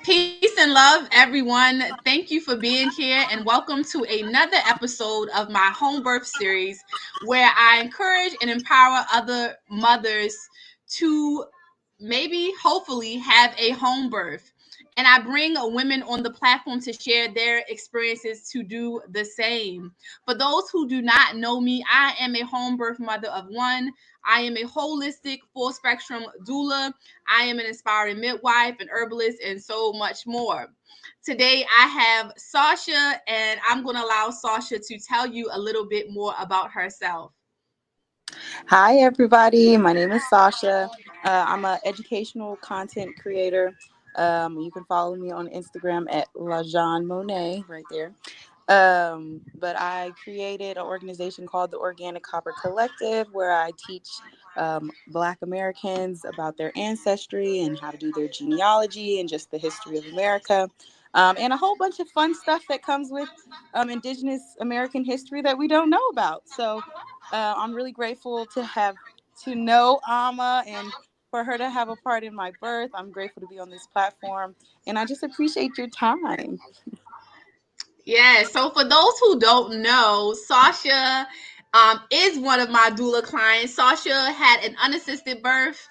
Peace and love, everyone. Thank you for being here, and welcome to another episode of my home birth series, where I encourage and empower other mothers to maybe, hopefully, have a home birth. And I bring women on the platform to share their experiences to do the same. For those who do not know me, I am a home birth mother of one. I am a holistic, full spectrum doula. I am an inspiring midwife, an herbalist, and so much more. Today, I have Sasha, and I'm going to allow Sasha to tell you a little bit more about herself. Hi, everybody. My name is Sasha. I'm an educational content creator. You can follow me on Instagram at LaJean Monet, right there. But I created an organization called the Organic Copper Collective, where I teach Black Americans about their ancestry and how to do their genealogy and just the history of America. And a whole bunch of fun stuff that comes with Indigenous American history that we don't know about. So I'm really grateful to know Ama and for her to have a part in my birth. I'm grateful to be on this platform, and I just appreciate your time. Yeah, so for those who don't know, Sasha is one of my doula clients. Sasha had an unassisted birth,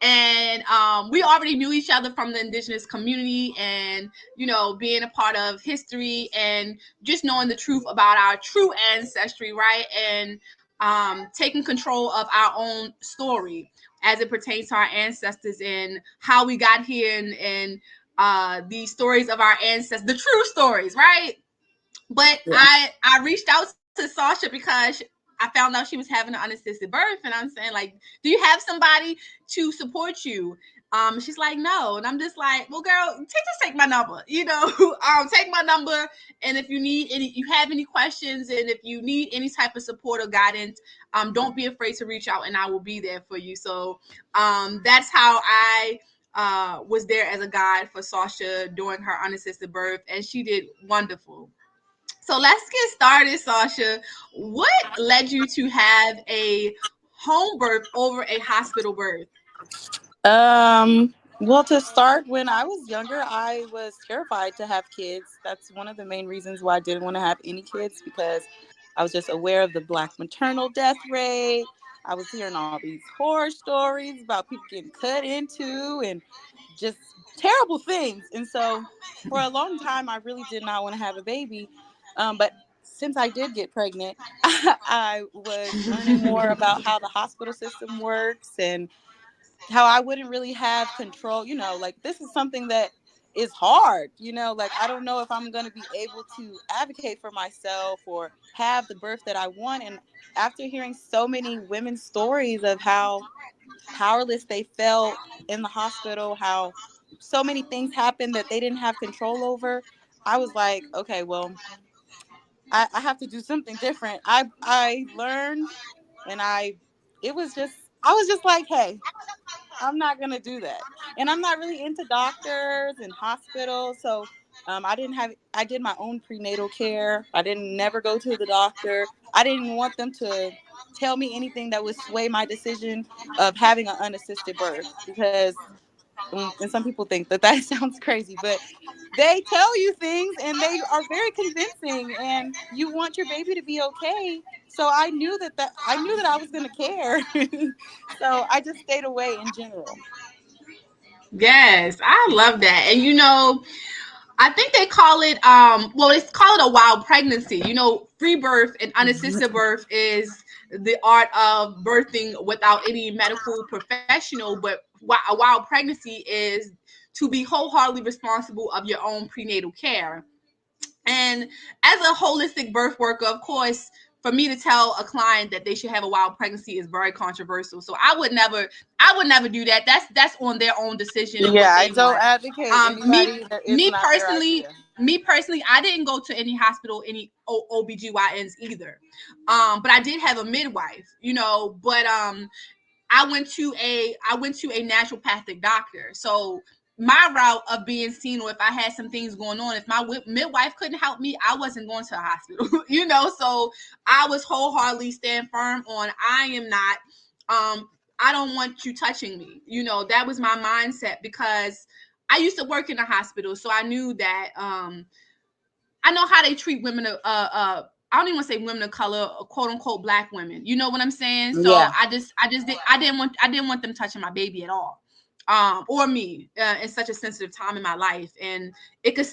and we already knew each other from the indigenous community, and being a part of history and just knowing the truth about our true ancestry, right? And taking control of our own story as it pertains to our ancestors and how we got here, and the stories of our ancestors, the true stories, right? But Yeah. I reached out to Sasha because I found out she was having an unassisted birth, and I'm saying, like, do you have somebody to support you? She's like, no, and I'm just like, well, girl, take my number, take my number, and if you have any questions, and if you need any type of support or guidance, don't be afraid to reach out, and I will be there for you. So, that's how I was there as a guide for Sasha during her unassisted birth, and she did wonderful. So let's get started, Sasha. What led you to have a home birth over a hospital birth? Well, to start, when I was younger, I was terrified to have kids. That's one of the main reasons why I didn't want to have any kids because I was just aware of the Black maternal death rate. I was hearing all these horror stories about people getting cut into and just terrible things. And so, for a long time, I really did not want to have a baby. But since I did get pregnant, I was learning more about how the hospital system works and how I wouldn't really have control, like this is something that is hard, like I don't know if I'm going to be able to advocate for myself or have the birth that I want. And after hearing so many women's stories of how powerless they felt in the hospital, how so many things happened that they didn't have control over, I was like, okay, well, I have to do something different. I learned and it was just, I was just like, hey, I'm not gonna do that. And I'm not really into doctors and hospitals. So I did my own prenatal care. I didn't never go to the doctor. I didn't want them to tell me anything that would sway my decision of having an unassisted birth because and some people think that that sounds crazy, but they tell you things and they are very convincing and you want your baby to be okay. So I knew that I was going to care. So I just stayed away in general. Yes, I love that. And I think they call it well, they call it a wild pregnancy. Free birth and unassisted birth is the art of birthing without any medical professional, but a wild pregnancy is to be wholeheartedly responsible of your own prenatal care. And as a holistic birth worker, of course, for me to tell a client that they should have a wild pregnancy is very controversial. So I would never do that. That's on their own decision and Yeah, what I they don't want. advocate Me anybody that is me not their personally, idea. I didn't go to any hospital, any OBGYNs either. But I did have a midwife, but I went to a naturopathic doctor. So my route of being seen, or if I had some things going on, if my midwife couldn't help me, I wasn't going to a hospital. So I was wholeheartedly stand firm on I am not. I don't want you touching me. That was my mindset because I used to work in a hospital, so I knew that I know how they treat women. I don't even want to say women of color, quote unquote black women. You know what I'm saying? So Yeah. I didn't want them touching my baby at all, or me in such a sensitive time in my life. And it can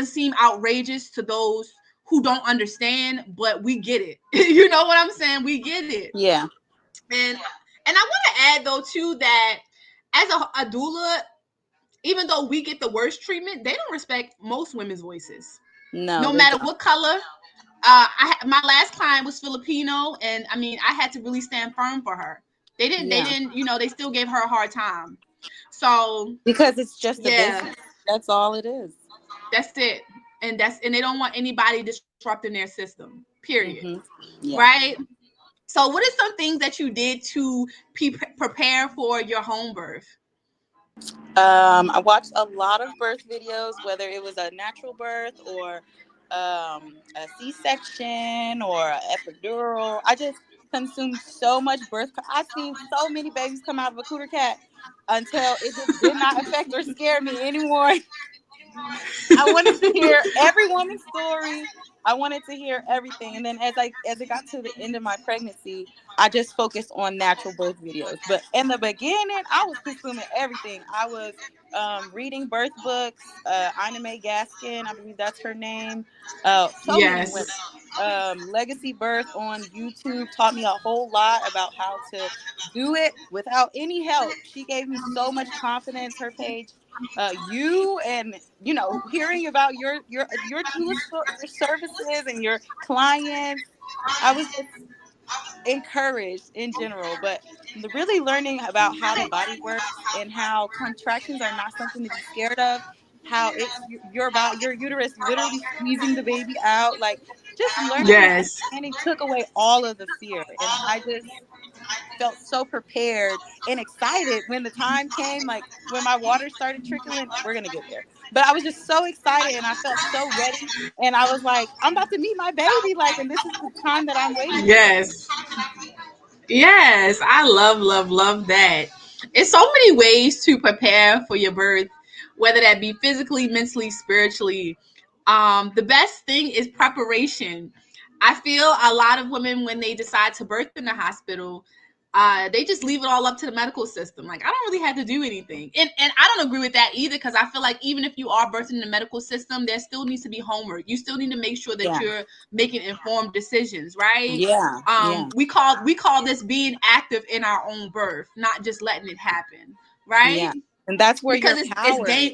seem outrageous to those who don't understand, but we get it. You know what I'm saying? We get it. Yeah. And I want to add though too that as a doula, even though we get the worst treatment, they don't respect most women's voices, No, no they matter don't. what color. My last client was Filipino, and I mean, I had to really stand firm for her. They Yeah. didn't, they still gave her a hard time. So Because it's just a yeah, business. That's all it is. that's it, and they don't want anybody disrupting their system. Period. Mm-hmm. Yeah. Right. So, what are some things that you did to prepare for your home birth? I watched a lot of birth videos, whether it was a natural birth or a C-section or an epidural. I just consumed so much birth. I've seen so many babies come out of a cooter cat until it just did not affect or scare me anymore. I wanted to hear every woman's story. I wanted to hear everything. And then as it got to the end of my pregnancy, I just focused on natural birth videos. But in the beginning, I was consuming everything. I was reading birth books, Ina May Gaskin, I believe that's her name. So many women. Yes. Legacy Birth on YouTube taught me a whole lot about how to do it without any help. She gave me so much confidence. Her page, you and hearing about your your services and your clients, I was just encouraged in general. But really learning about how the body works and how contractions are not something to be scared of, how it's your uterus literally squeezing the baby out, like just learning and Yes. understanding took away all of the fear. And I just felt so prepared and excited when the time came, like when my water started trickling. We're gonna get there, but I was just so excited and I felt so ready, and I was like, I'm about to meet my baby, like, and this is the time that I'm waiting for. Yes. Yes, I love that. It's so many ways to prepare for your birth, whether that be physically, mentally, spiritually. The best thing is preparation. I feel a lot of women, when they decide to birth in the hospital, they just leave it all up to the medical system. Like, I don't really have to do anything, and I don't agree with that either, because I feel like even if you are birthing in the medical system, there still needs to be homework. You still need to make sure that Yeah, you're making informed decisions, right? yeah, yeah, We call this being active in our own birth, not just letting it happen, right? yeah. And that's where Because your it's power is.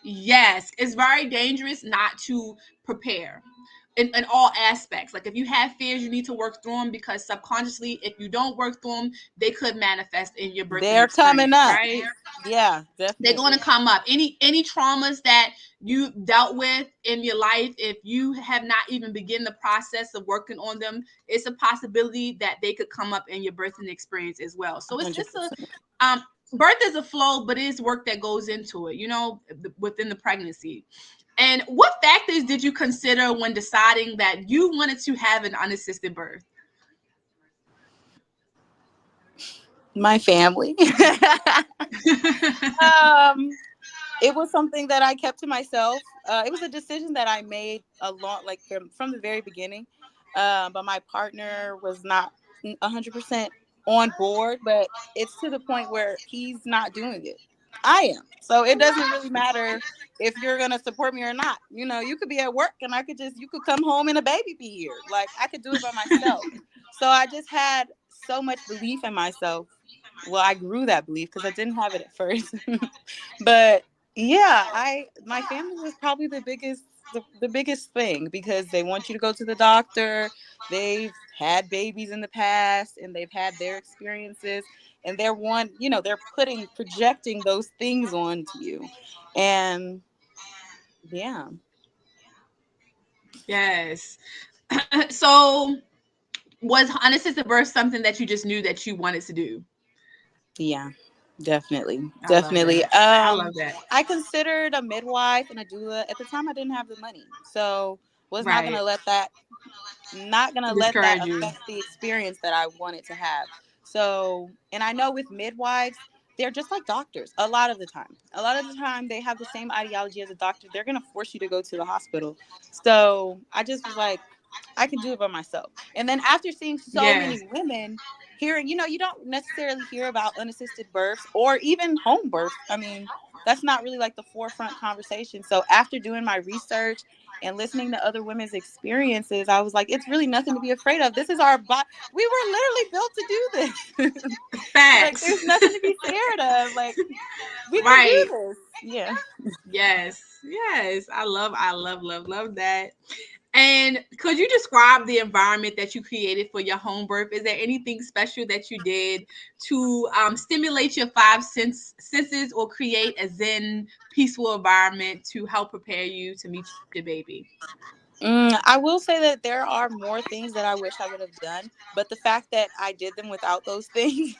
yes, it's very dangerous not to prepare in all aspects. Like, if you have fears, you need to work through them, because subconsciously, if you don't work through them, they could manifest in your birthing They're coming experience, up. right? Yeah, They're going to definitely. come up. Any traumas that you dealt with in your life, if you have not even begun the process of working on them, it's a possibility that they could come up in your birthing experience as well. So it's a 100%. birth is a flow, but it is work that goes into it, within the pregnancy. And what factors did you consider when deciding that you wanted to have an unassisted birth? My family. um it was something that I kept to myself. It was a decision that I made a long, like from the very beginning. But my partner was not 100% on board. But it's to the point where he's not doing it. I am. So it doesn't really matter if you're gonna support me or not. You could be at work and you could come home and a baby be here. Like, I could do it by myself. So I just had so much belief in myself. Well, I grew that belief because I didn't have it at first. But yeah, I my family was probably the biggest thing, because they want you to go to the doctor. They've had babies in the past and they've had their experiences, and they're projecting those things onto you. And yeah. Yes. So, was unassisted birth something that you just knew that you wanted to do? Yeah, definitely. I love Definitely. that. I love that. I considered a midwife and a doula. At the time, I didn't have the money. So was not Right. gonna let that not gonna let that Discourage you. affect the experience that I wanted to have. So, and I know with midwives, they're just like doctors a lot of the time. A lot of the time, they have the same ideology as a doctor. They're going to force you to go to the hospital. So I just was like, I can do it by myself. And then after seeing so Yes. many women, hearing, you don't necessarily hear about unassisted births or even home births. I mean, that's not really like the forefront conversation. So after doing my research and listening to other women's experiences, I was like, it's really nothing to be afraid of. This is our body. We were literally built to do this. Like, Facts. there's nothing to be scared of. Like, we can do Right. this. Yeah. Yes. Yes. Love that. And could you describe the environment that you created for your home birth? Is there anything special that you did to stimulate your senses or create a zen, peaceful environment to help prepare you to meet your baby? I will say that there are more things that I wish I would have done, but the fact that I did them without those things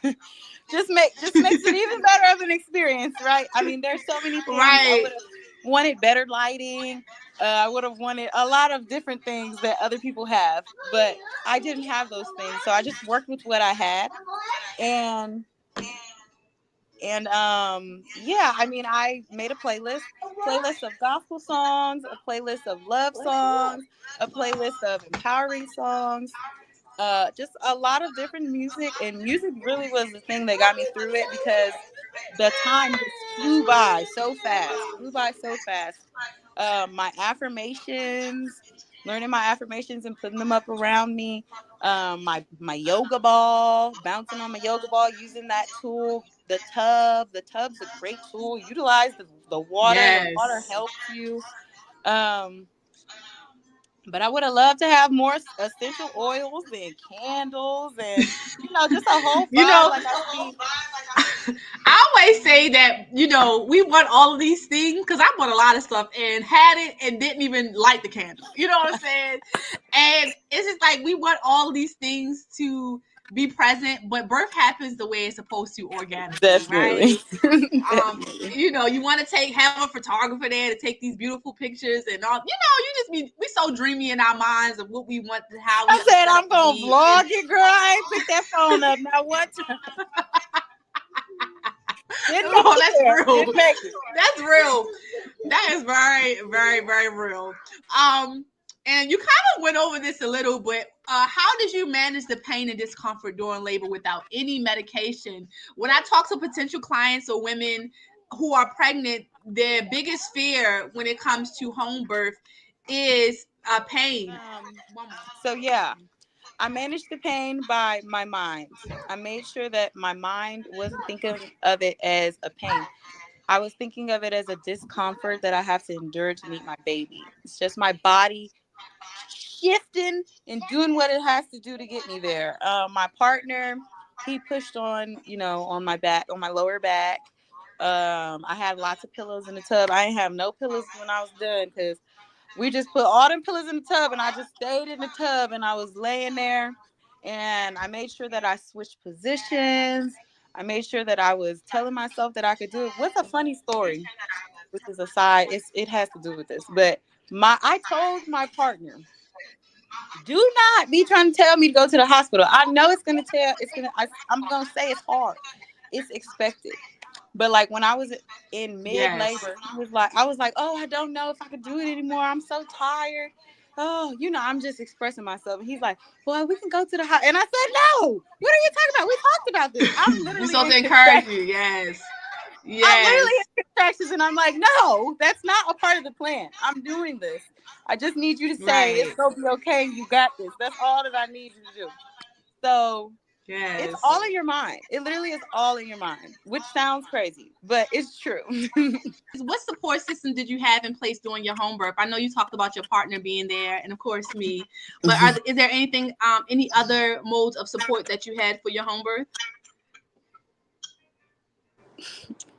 just makes it even better of an experience, right? I mean, there's so many things I Right. would have wanted better lighting. I would have wanted a lot of different things that other people have, but I didn't have those things, so I just worked with what I had, and yeah, I mean, I made a playlist of gospel songs, a playlist of love songs, a playlist of empowering songs, just a lot of different music. And music really was the thing that got me through it, because the time just flew by so fast. My affirmations, learning my affirmations and putting them up around me. My yoga ball, bouncing on my yoga ball, using that tool. The tub's a great tool. Utilize the water. The water Yes. helps you. Um, but I would have loved to have more essential oils and candles, and just a whole You vibe. know, Like, I see. I always say that, we want all of these things because I bought a lot of stuff and had it and didn't even light the candle. You know what I'm saying? And it's just like we want all of these things to be present, but birth happens the way it's supposed to organically, Definitely. right? Definitely. You want to have a photographer there to take these beautiful pictures and all. You just we so dreamy in our minds of what we want, how we I want the said setup I'm to gonna be, and vlog it, girl. I ain't picked that phone up now one time. Didn't make oh, it that's there. real. Didn't make it. That's real. That is very, very, very real. Um, and you kind of went over this a little, but how did you manage the pain and discomfort during labor without any medication? When I talk to potential clients or women who are pregnant, their biggest fear when it comes to home birth is pain. One more. So yeah, I managed the pain by my mind. I made sure that my mind wasn't thinking of it as a pain. I was thinking of it as a discomfort that I have to endure to meet my baby. It's just my body shifting and doing what it has to do to get me there. My partner, he pushed on, on my back, on my lower back. I had lots of pillows in the tub. I didn't have no pillows when I was done, because we just put all them pillows in the tub, and I just stayed in the tub, and I was laying there, and I made sure that I switched positions. I made sure that I was telling myself that I could do it. What's a funny story? This is a side. It has to do with this, but I told my partner, do not be trying to tell me to go to the hospital. I know I'm gonna say it's hard. It's expected. But like, when I was in mid Yes. labor, I was like, oh, I don't know if I could do it anymore. I'm so tired. Oh, I'm just expressing myself. And he's like, well, we can go to the house. And I said, no, what are you talking about? We talked about this. I'm You're literally supposed in to encourage you. contractions. Yes. I'm Yes. literally in contractions. And I'm like, no, that's not a part of the plan. I'm doing this. I just need you to say it's Right. gonna be okay. You got this. That's all that I need you to do. So it's Yes. all in your mind. It literally is all in your mind, which sounds crazy, but it's true. What support system did you have in place during your home birth? I know you talked about your partner being there, and of course me. But is there anything, any other modes of support that you had for your home birth?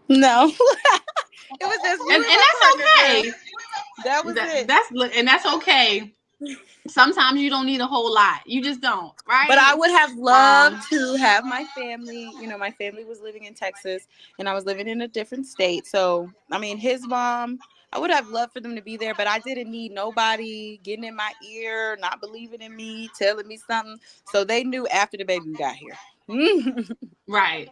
No, it was just me And and my partner, that's girl. okay. That was it. That's okay. Sometimes you don't need a whole lot. You just don't, But I right? would have loved Um, to have my family. My family was living in Texas, and I was living in a different state. So, I mean, his mom, I would have loved for them to be there, but I didn't need nobody getting in my ear, not believing in me, telling me something. So they knew after the baby got here. Right.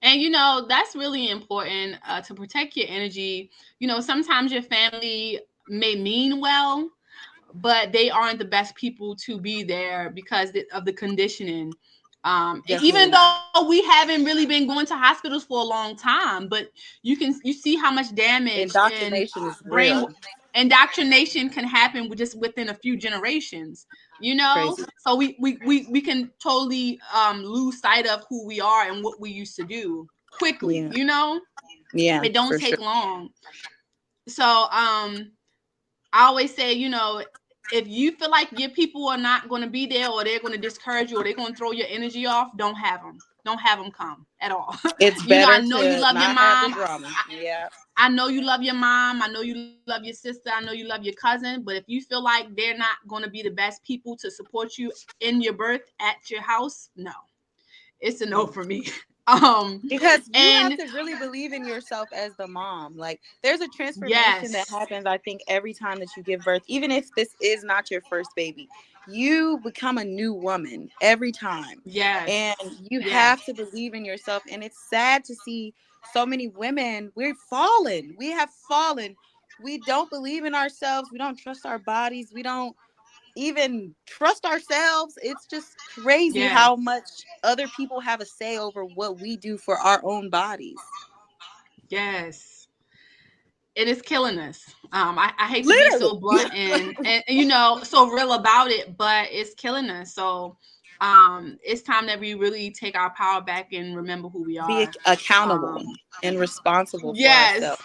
And that's really important to protect your energy. Sometimes your family may mean well, but they aren't the best people to be there because of the conditioning. Definitely Even not. though we haven't really been going to hospitals for a long time, but you see how much damage and Indoctrination is brain real. indoctrination can happen just within a few generations. Crazy. So we can totally lose sight of who we are and what we used to do quickly. Yeah. Yeah, It don't for sure. take long. So I always say, if you feel like your people are not going to be there, or they're going to discourage you, or they're going to throw your energy off, don't have them. Don't have them come at all. It's I better know you to love your not have the mom. drama. Yeah. I know you love your mom. I know you love your sister. I know you love your cousin. But if you feel like they're not going to be the best people to support you in your birth at your house, no, it's a no Yeah. for me. Because you have And to really believe in yourself as the mom. Like, there's a transformation that yes, happens, I think, every time that you give birth. Even if this is not your first baby, you become a new woman every time. yes, And you yes, have to believe in yourself. And it's sad to see so many women, we're fallen. We have fallen. We don't believe in ourselves. We don't trust our bodies. We don't even trust ourselves. It's just crazy yes, how much other people have a say over what we do for our own bodies. yes. It is killing us. I hate to be Literally. so blunt and so real about it, but it's killing us. So it's time that we really take our power back and remember who we Be are. accountable Um, and responsible for yes, ourselves.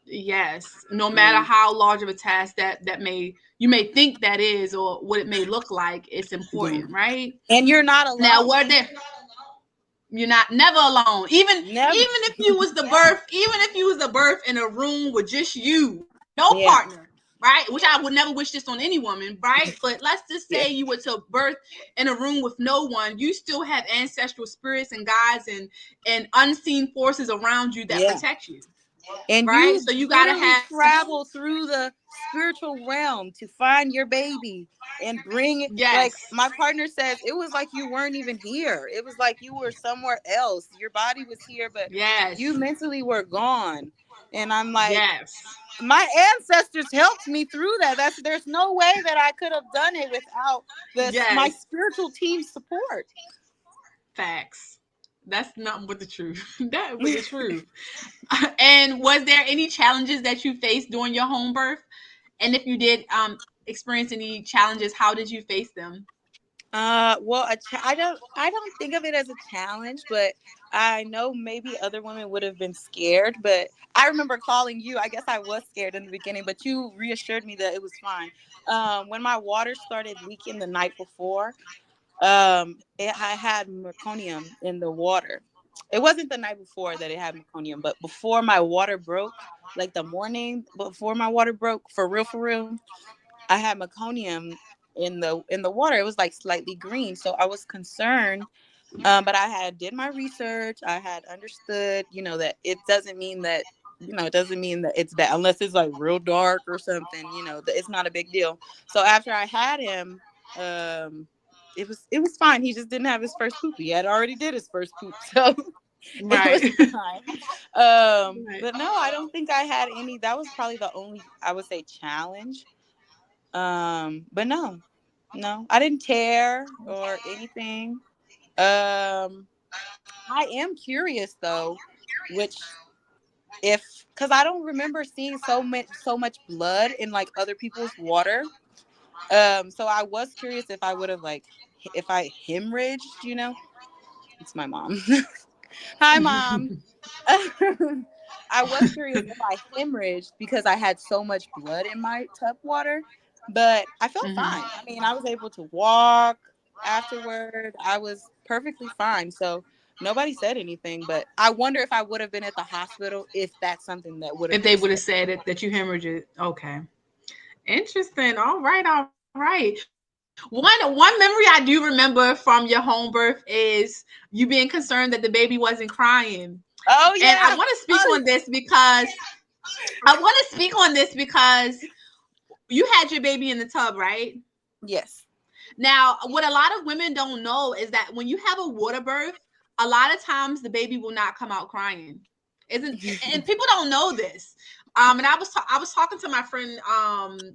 yes. No matter Mm. how large of a task that may you may think that is, or what it may look like, it's Yeah. important, right? And you're not Now, alone. where there you're not never alone. Even Never. if you was the birth, even if you was the birth in a room with just you, no Yeah. partner, right? Which I would never wish this on any woman, right? But let's just say Yeah. you were to birth in a room with no one, you still have ancestral spirits and guides and unseen forces around you that Yeah. protect you, And right? you So you gotta literally have travel through the spiritual realm to find your baby and bring it. Like, yes, my partner says, it was like you weren't even here. It was like you were somewhere else. Your body was here, but you yes, mentally were gone. And I'm like, yes, my ancestors helped me through that. There's no way that I could have done it without this my yes. spiritual team's support. Facts. That's not but the truth. That but the truth. And was there any challenges that you faced during your home birth? And if you did experience any challenges, how did you face them? Well, I don't think of it as a challenge, but I know maybe other women would have been scared. But I remember calling you. I guess I was scared in the beginning, but you reassured me that it was fine. When my water started leaking the night before, I had meconium in the water. It wasn't the night before that it had meconium, but before my water broke, like the morning before my water broke, for real, I had meconium in the water. It was like slightly green, so I was concerned. But I had did my research. I had understood, that it doesn't mean that, it doesn't mean that it's bad unless it's like real dark or something. It's not a big deal. So after I had him, um, it was fine. He just didn't have his first poop. He had already did his first poop, so it was Right. fine. Right. But no, I don't think I had any. That was probably the only, I would say, challenge. But no, no, I didn't tear or anything. Um, I am curious though, which if because I don't remember seeing so much blood in like other people's water. So I was curious if I would have like if I hemorrhaged. It's my mom. Hi, mom. I was curious if I hemorrhaged because I had so much blood in my tub water, but I felt Hmm. fine. I mean, I was able to walk afterward. I was perfectly fine. So nobody said anything, but I wonder if I would have been at the hospital if that's something that would have If been they would have said. said it that you hemorrhaged it. Okay. Interesting. All right, all right. One memory I do remember from your home birth is you being concerned that the baby wasn't crying. Oh And I want yeah. to speak on Oh this because you had your baby in the tub, right? yes. Now, what a lot of women don't know is that when you have a water birth, a lot of times the baby will not come out crying. Isn't and people don't know this. And I was talking to my friend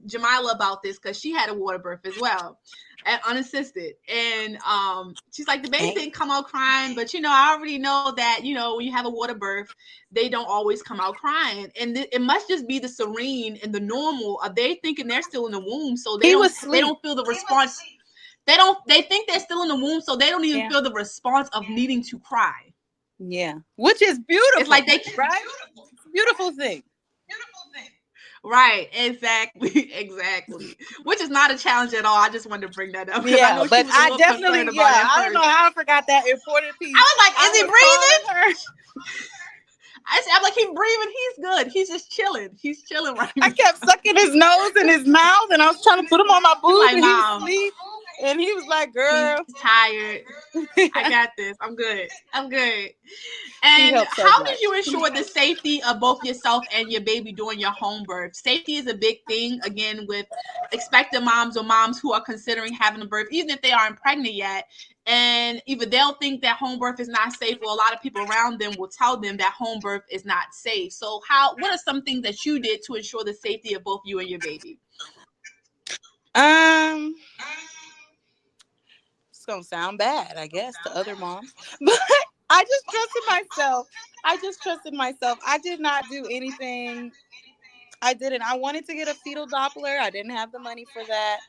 Jamila about this because she had a water birth as well, unassisted, and she's like the baby didn't come out crying, but I already know that when you have a water birth, they don't always come out crying, and it must just be the serene and the normal of they thinking they're still in the womb, so He was they asleep. don't feel the response. They think they're still in the womb, so they don't even Yeah. feel the response of needing to cry. Yeah. Which is It's beautiful, like they right? It's a beautiful thing. right, exactly, exactly. Which is not a challenge at all. I just wanted to bring that up because I Yeah, know she but was a I little concerned definitely, about it yeah, at I don't know first. how I forgot that important piece. I was like, I "Is he was calling breathing?" her. I'm like, "He's breathing. He's good. He's just chilling. He's chilling right I now." kept sucking his nose and his mouth, and I was trying to put him on my He's boob, like, and he was "Mom, asleep. And he was like, he's "Girl," tired. I got this. I'm good. I'm good." he And helped so how much. did you ensure the safety of both yourself and your baby during your home birth? Safety is a big thing, again, with expectant moms or moms who are considering having a birth, even if they aren't pregnant yet. And either they'll think that home birth is not safe, or a lot of people around them will tell them that home birth is not safe. So, what are some things that you did to ensure the safety of both you and your baby? Um, it's gonna sound bad, I guess, to other moms, but I just trusted myself. I just trusted myself. I did not do anything. I didn't. I wanted to get a fetal Doppler. I didn't have the money for that.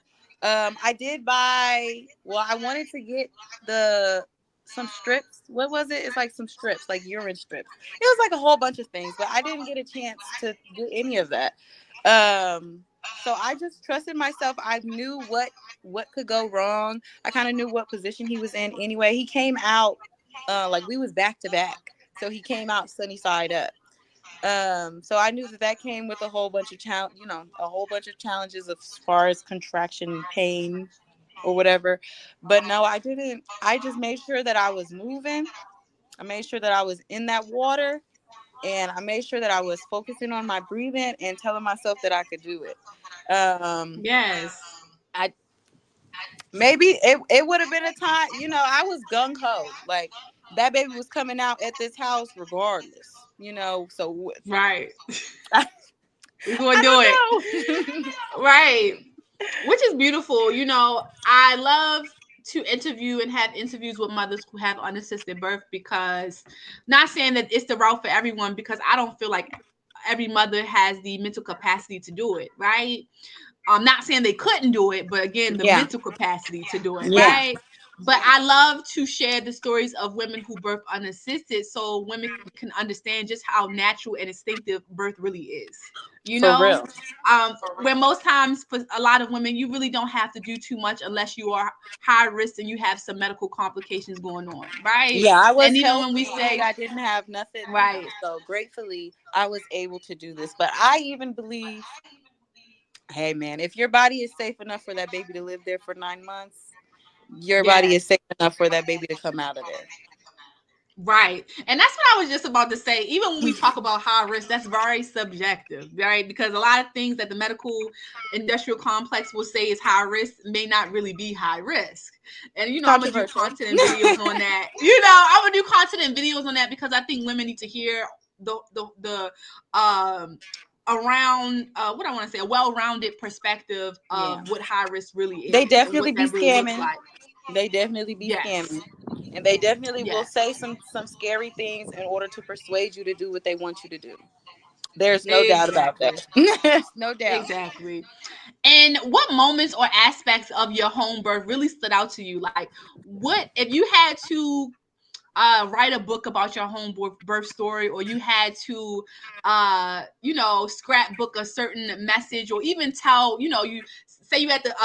I did buy. Well, I wanted to get the some strips. What was it? It's like some strips, like urine strips. It was like a whole bunch of things, but I didn't get a chance to get any of that. So I just trusted myself. I knew what could go wrong. I kind of knew what position he was in. Anyway, he came out like we was back to back, so he came out sunny side up. So I knew that that came with a whole bunch of a whole bunch of challenges as far as contraction pain or whatever. But no, I didn't. I just made sure that I was moving. I made sure that I was in that water, and I made sure that I was focusing on my breathing and telling myself that I could do it. Yes. I maybe it would have been a time, I was gung ho. Like that baby was coming out at this house regardless, so Right. I, We're going I to do it. don't know. Right. Which is beautiful. I love to interview and have interviews with mothers who have unassisted birth, because not saying that it's the route for everyone, because I don't feel like every mother has the mental capacity to do it, right? I'm not saying they couldn't do it, but again, the Yeah. mental capacity to do it, Yeah. right? But I love to share the stories of women who birth unassisted, so women can understand just how natural and instinctive birth really is. You For know, real. where most times for a lot of women, you really don't have to do too much unless you are high risk and you have some medical complications going on, right? Yeah, I was And even when we healthy. say, I didn't have nothing, right, so gratefully I was able to do this. But I even believe, hey man, if your body is safe enough for that baby to live there for 9 months, your body is yes. safe enough for that baby to come out of there. Right. And that's what I was just about to say. Even when we talk about high risk, that's very subjective, right? Because a lot of things that the medical industrial complex will say is high risk may not really be high risk. And, It's I'm going to do controversial. content and videos on that. I'm going to do content and videos on that because I think women need to hear um, around what I want to say, a well-rounded perspective Yeah. of what high risk really They is and definitely what be that really looks scamming. like. They definitely be Yes. scamming. And they definitely will Yes. say some scary things in order to persuade you to do what they want you to do. There's no doubt about Exactly. that. No doubt. Exactly. And what moments or aspects of your home birth really stood out to you? Like, what if you had to write a book about your home birth story, or you had to, scrapbook a certain message, or even tell, you say you at the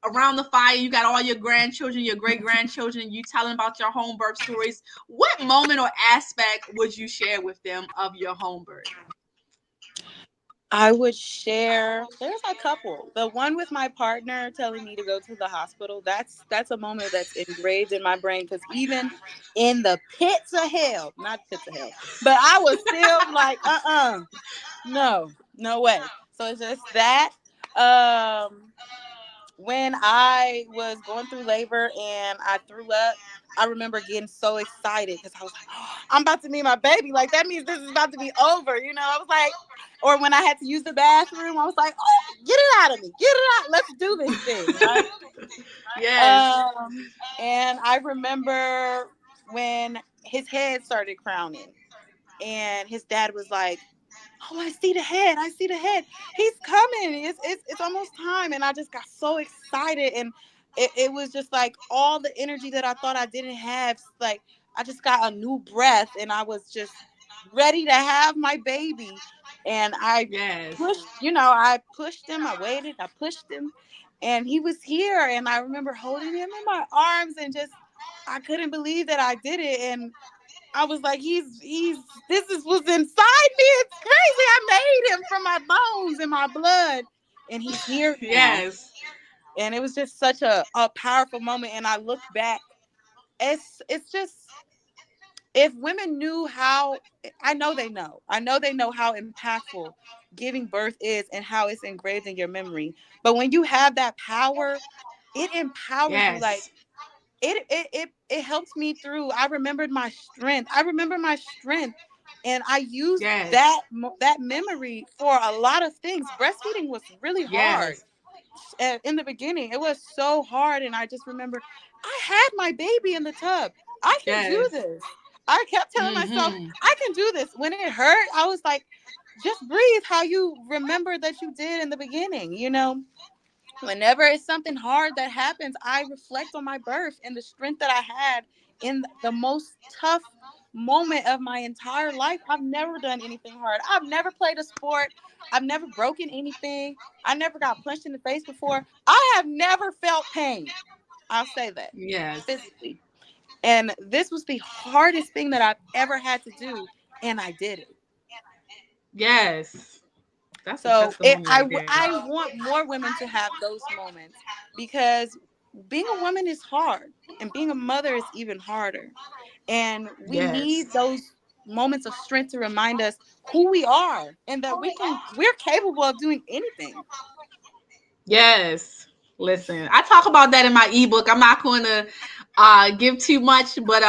around the fire, you got all your grandchildren, your great grandchildren, you telling about your home birth stories. What moment or aspect would you share with them of your home birth? I would share. There's a couple. The one with my partner telling me to go to the hospital. That's a moment that's engraved in my brain because even in the pits of hell, not pits of hell, but I was still like, no, no way. So it's just that. Um, when I was going through labor and I threw up, I remember getting so excited because I was like, oh, I'm about to meet my baby. Like, that means this is about to be over. You know, I was like, or when I had to use the bathroom, I was like, oh, get it out of me. Get it out. Let's do this thing. Right. Yes. And I remember when his head started crowning and his dad was like, oh, I see the head. I see the head. He's coming. It's almost time. And I just got so excited. And it was just like all the energy that I thought I didn't have. Like, I just got a new breath and I was just ready to have my baby. And I Yes. pushed, I pushed him. I waited. I pushed him. And he was here. And I remember holding him in my arms and just, I couldn't believe that I did it. And I was like, this is what's inside me. It's crazy. I made him from my bones and my blood, and he's here now. Yes. And it was just such a powerful moment. And I look back, it's just, if women knew how, I know they know how impactful giving birth is and how it's engraved in your memory. But when you have that power, it empowers you. Like, Yes. it helped me through. I remembered my strength. I remember my strength, and I used Yes. that memory for a lot of things. Breastfeeding was really hard Yes. in the beginning. It was so hard, and I just remember I had my baby in the tub. I can do Yes. this. I kept telling myself Mm-hmm. I can do this. When it hurt, I was like, just breathe how you remember that you did in the beginning. Whenever it's something hard that happens, I reflect on my birth and the strength that I had in the most tough moment of my entire life. I've never done anything hard. I've never played a sport. I've never broken anything. I never got punched in the face before. I have never felt pain. I'll say that Yes. physically. And this was the hardest thing that I've ever had to do, and I did it. Yes. That's a So testimony right there. I want more women to have those moments because being a woman is hard and being a mother is even harder. And we Yes. need those moments of strength to remind us who we are and that we're capable of doing anything. Yes. Listen, I talk about that in my ebook. I'm not going to give too much, but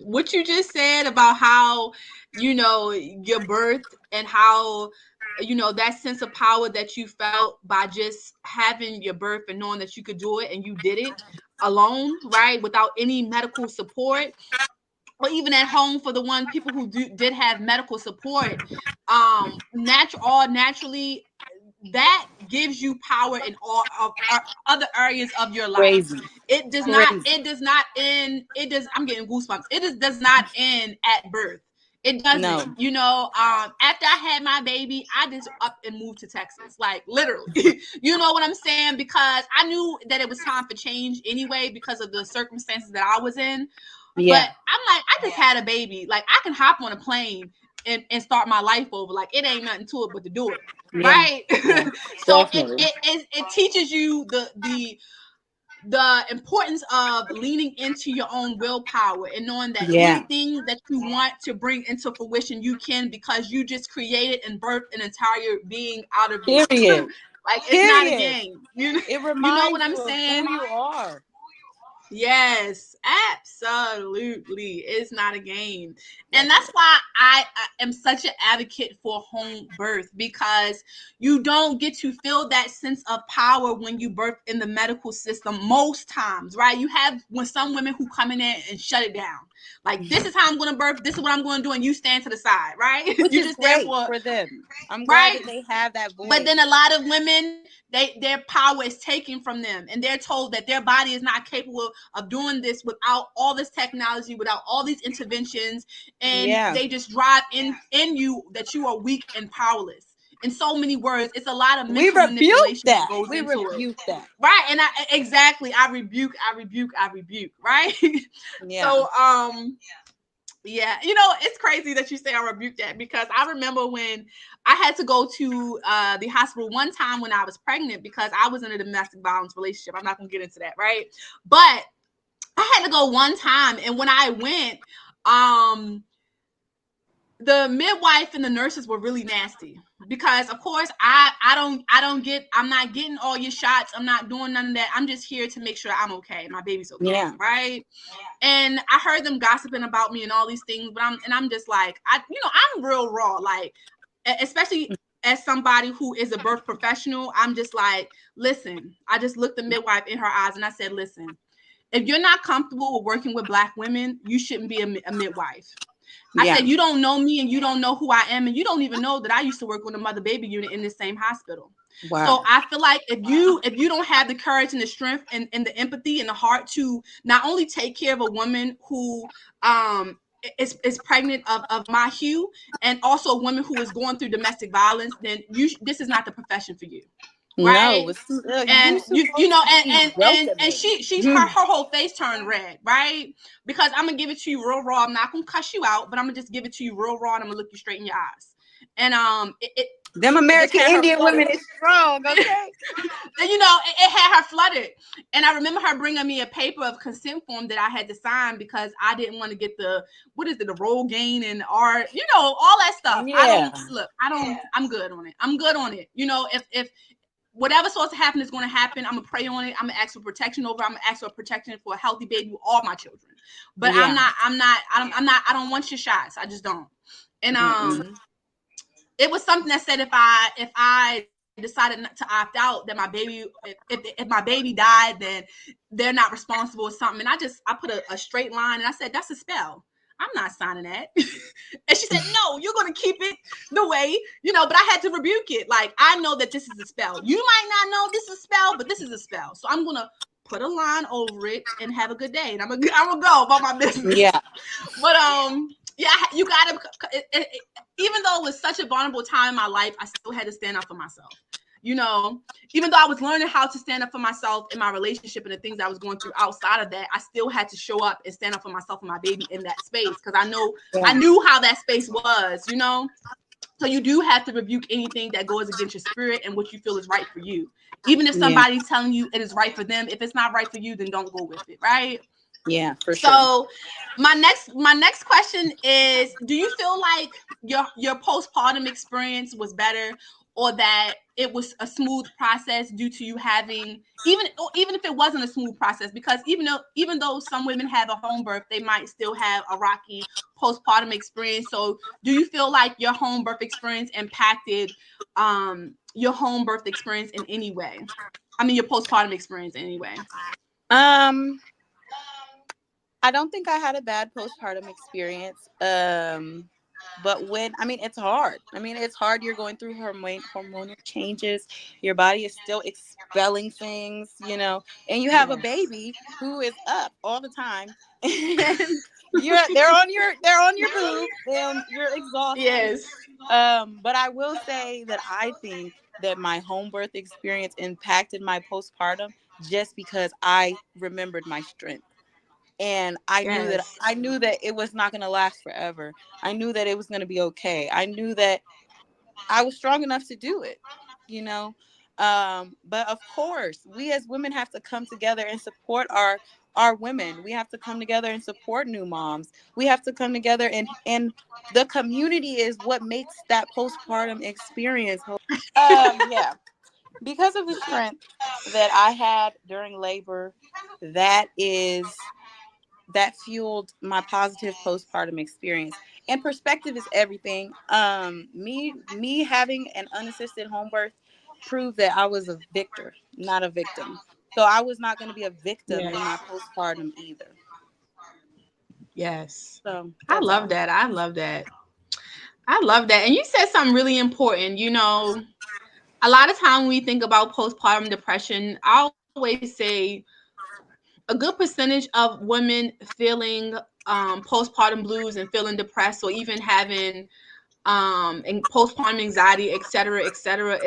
what you just said about how your birth and how that sense of power that you felt by just having your birth and knowing that you could do it and you did it alone, right, without any medical support, or even at home for the one people who did have medical support, all naturally, that gives you power in all of other areas of your life. Crazy. It does not. Crazy. It does not end. It does. I'm getting goosebumps. It just does not end at birth. It doesn't. No. After I had my baby, I just up and moved to Texas, like literally. You know what I'm saying? Because I knew that it was time for change anyway because of the circumstances that I was in. But Yeah. I'm like, I just had a baby. Like, I can hop on a plane and start my life over. Like, it ain't nothing to it but to do it. Yeah. Right. Yeah. So Definitely. it teaches you the importance of leaning into your own willpower and knowing that Yeah. anything that you want to bring into fruition, you can, because you just created and birthed an entire being out of you. Period. Like, it's not a Period. game. It You know what reminds I'm you of who saying? you are. Yes, absolutely. It's not a game. And that's Definitely. why I am such an advocate for home birth, because you don't get to feel that sense of power when you birth in the medical system most times, right? You have when some women who come in there and shut it down. Like, this is how I'm going to birth, this is what I'm going to do, and you stand to the side, right? Which You're is just there great for, for them. I'm glad right? that they have that But then voice. a lot of women, their power is taken from them, and they're told that their body is not capable of doing this without all this technology, without all these interventions, and Yeah. they just drive in you that you are weak and powerless. In so many words, it's a lot of We mental rebuke manipulation that that. goes We into it. rebuke that. Right. And exactly, I rebuke, right? Yeah. So yeah, it's crazy that you say I rebuke that, because I remember when I had to go to the hospital one time when I was pregnant because I was in a domestic violence relationship. I'm not gonna get into that, right? But I had to go one time, and when I went, um, the midwife and the nurses were really nasty, because of course I'm not getting all your shots. I'm not doing none of that. I'm just here to make sure I'm okay, my baby's okay, Yeah. right? And I heard them gossiping about me and all these things, but I'm just like, I'm real raw, like, especially as somebody who is a birth professional. I'm just like, listen, I just looked the midwife in her eyes and I said, listen, if you're not comfortable with working with Black women, you shouldn't be a midwife. I Yeah. said, you don't know me and you don't know who I am, and you don't even know that I used to work with a mother baby unit in the same hospital. Wow. So I feel like if you don't have the courage and the strength and the empathy and the heart to not only take care of a woman who is pregnant of my hue, and also a woman who is going through domestic violence, then this is not the profession for you, No, right? it's you And you supposed know, to be and welcoming. she's her whole face turned red, right? Because I'm gonna give it to you real raw. I'm not gonna cuss you out, but I'm gonna just give it to you real raw, and I'm gonna look you straight in your eyes. And Them it just American had her Indian flooded. women is strong, okay? And it had her flooded. And I remember her bringing me a paper of consent form that I had to sign because I didn't want to get the role gain and art, all that stuff. Yeah. I'm good on it. I'm good on it. If whatever's supposed to happen is going to happen, I'm gonna pray on it. I'm gonna ask for protection over. I'm gonna ask for protection for a healthy baby with all my children. But Yeah. I don't want your shots. I just don't. And Mm-mm. it was something that said if I decided not to opt out, that my baby, if my baby died, then they're not responsible or something. And I put a straight line and I said, that's a spell. I'm not signing that. And she said, no, you're gonna keep it the way, but I had to rebuke it. Like, I know that this is a spell. You might not know this is a spell, but this is a spell. So I'm gonna put a line over it and have a good day. And I'm gonna go about my business. Yeah. But yeah, you gotta. Even though it was such a vulnerable time in my life, I still had to stand up for myself. You know, even though I was learning how to stand up for myself in my relationship and the things I was going through outside of that, I still had to show up and stand up for myself and my baby in that space, because I Yeah. knew how that space was. So you do have to rebuke anything that goes against your spirit and what you feel is right for you. Even if Yeah. somebody's telling you it is right for them, if it's not right for you, then don't go with it, right? Yeah, for sure. So my next question is, do you feel like your postpartum experience was better, or that it was a smooth process due to you having, even if it wasn't a smooth process, because even though some women have a home birth, they might still have a rocky postpartum experience. So do you feel like your home birth experience impacted your home birth experience in any way? I mean, your postpartum experience in any way? Um, I don't think I had a bad postpartum experience. But it's hard. It's hard. You're going through hormonal changes. Your body is still expelling things, and you have a Yes. baby who is up all the time, and they're on your boob, and you're exhausted. Yes. But I will say that I think that my home birth experience impacted my postpartum just because I remembered my strength, and Yes. I knew that it was not going to last forever. I knew that it was going to be okay. I knew that I was strong enough to do it, you know. But of course, we as women have to come together and support our women. We have to come together and support new moms. We have to come together, and the community is what makes that postpartum experience. Yeah, because of the strength that I had during labor, that is that fueled my positive postpartum experience. And perspective is everything. Me having an unassisted home birth proved that I was a victor, not a victim. So I was not going to be a victim in my Yes. postpartum either. Yes. So I that's love all. that. I love that. I love that. And you said something really important. A lot of time when we think about postpartum depression, I always say a good percentage of women feeling postpartum blues and feeling depressed, or even having and postpartum anxiety, et cetera, is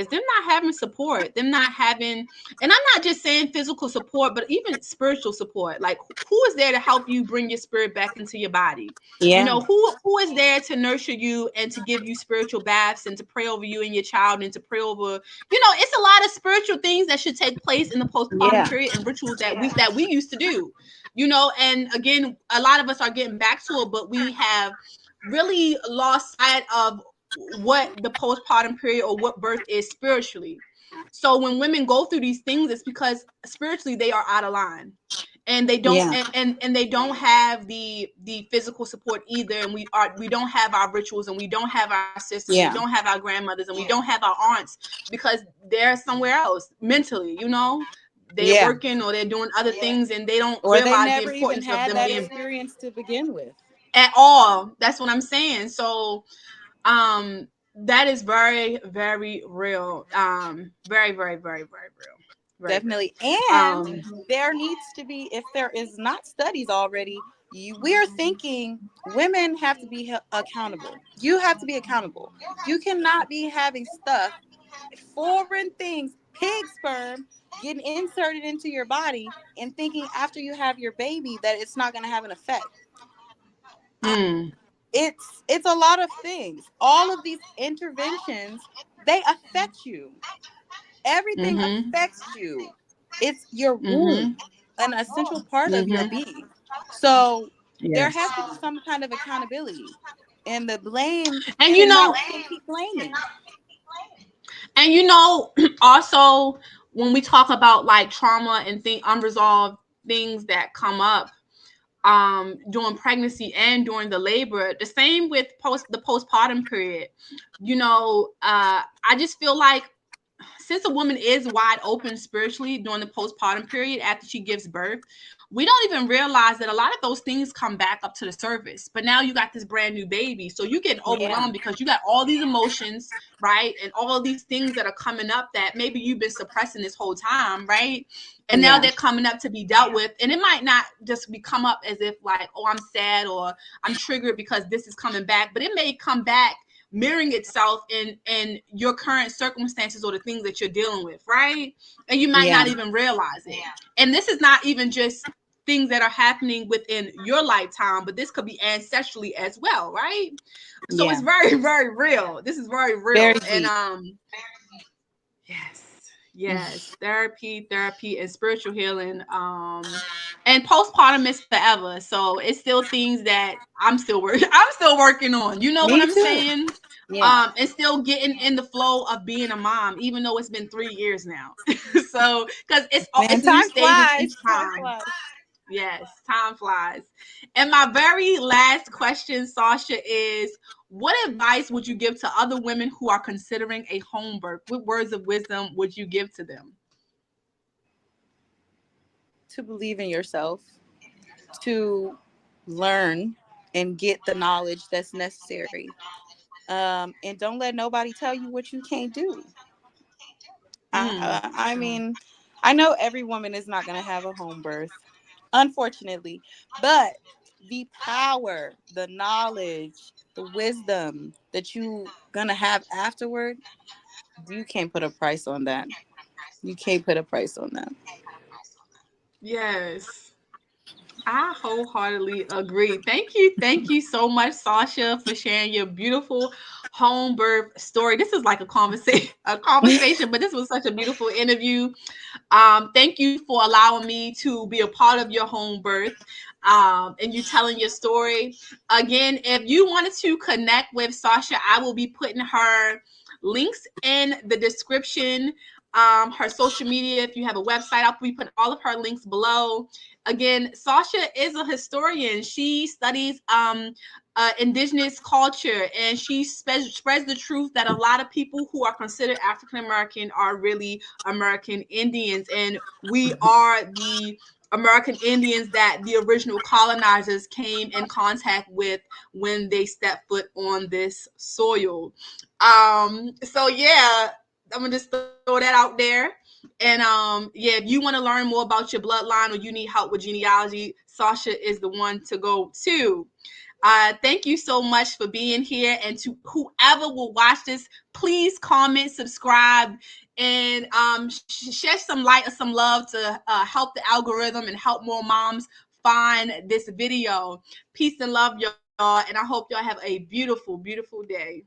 them not having support, them not having, and I'm not just saying physical support, but even spiritual support. Like, who is there to help you bring your spirit back into your body? Yeah. Who is there to nurture you and to give you spiritual baths and to pray over you and your child and to pray over, it's a lot of spiritual things that should take place in the postpartum Yeah. period, and rituals that we used to do. And again, a lot of us are getting back to it, but we have really lost sight of what the postpartum period or what birth is spiritually. So when women go through these things, it's because spiritually they are out of line, and they don't Yeah. and they don't have the physical support either, and we don't have our rituals, and we don't have our sisters, we don't Yeah. have our grandmothers, and we don't have our aunts, because they're somewhere else mentally, they're Yeah. working or they're doing other things, and they don't Or they realize the never even importance of had them that being experience to begin with. at all. That's what I'm saying. So that is very, very real. Very, very, very, very real. Very Definitely. real. And there needs to be, if there is not studies already, we are thinking women have to be accountable. You have to be accountable. You cannot be having stuff, foreign things, pig sperm, getting inserted into your body and thinking after you have your baby that it's not going to have an effect. I, Mm. it's a lot of things. All of these interventions, they affect you. Everything Mm-hmm. affects you. It's your womb, Mm-hmm. an essential part of your Mm-hmm. being. So there has Yes. to be some kind of accountability. And the blame And cannot, we can keep blaming. and also when we talk about like trauma and unresolved things that come up during pregnancy and during the labor, the same with the postpartum period. I just feel like, since a woman is wide open spiritually during the postpartum period after she gives birth, we don't even realize that a lot of those things come back up to the surface. But now you got this brand new baby, so you get Yeah. overwhelmed because you got all these emotions, right? And all of these things that are coming up that maybe you've been suppressing this whole time, right? And now Yeah. they're coming up to be dealt with. And it might not just be come up as if like, oh, I'm sad or I'm triggered because this is coming back, but it may come back mirroring itself in your current circumstances or the things that you're dealing with, right? And you might Yeah. not even realize it. And this is not even just things that are happening within your lifetime, but this could be ancestrally as well, right? So it's Yeah. very, very real. This is very Very real. And deep. yes, yes, therapy, and spiritual healing. And postpartum is forever, so it's still things that I'm still working. I'm still working on. You know what Me I'm too. saying? Yeah. And still getting in the flow of being a mom, even though it's been 3 years now. So, because Man, it's new time stages each flies. Time time. flies. Yes, time flies. And my very last question, Sasha, is what advice would you give to other women who are considering a home birth? What words of wisdom would you give to them? To believe in yourself, to learn and get the knowledge that's necessary. And don't let nobody tell you what you can't do. Mm. I mean, I know every woman is not going to have a home birth, unfortunately, but the power, the knowledge, the wisdom that you gonna have afterward, you can't put a price on that. You can't put a price on that. Yes. I wholeheartedly agree. Thank you so much, Sasha, for sharing your beautiful home birth story. This is like a conversation, but this was such a beautiful interview. Thank you for allowing me to be a part of your home birth, and you telling your story. Again, if you wanted to connect with Sasha, I will be putting her links in the description. Her social media, if you have a website, I'll be putting all of her links below. Again, Sasha is a historian. She studies indigenous culture, and she spreads the truth that a lot of people who are considered African American are really American Indians, and we are the American Indians that the original colonizers came in contact with when they stepped foot on this soil. So yeah, I'm gonna just throw that out there. And yeah, if you want to learn more about your bloodline or you need help with genealogy, Sasha is the one to go to. Thank you so much for being here. And to whoever will watch this, please comment, subscribe, and share some light or some love to help the algorithm and help more moms find this video. Peace and love, y'all. And I hope y'all have a beautiful, beautiful day.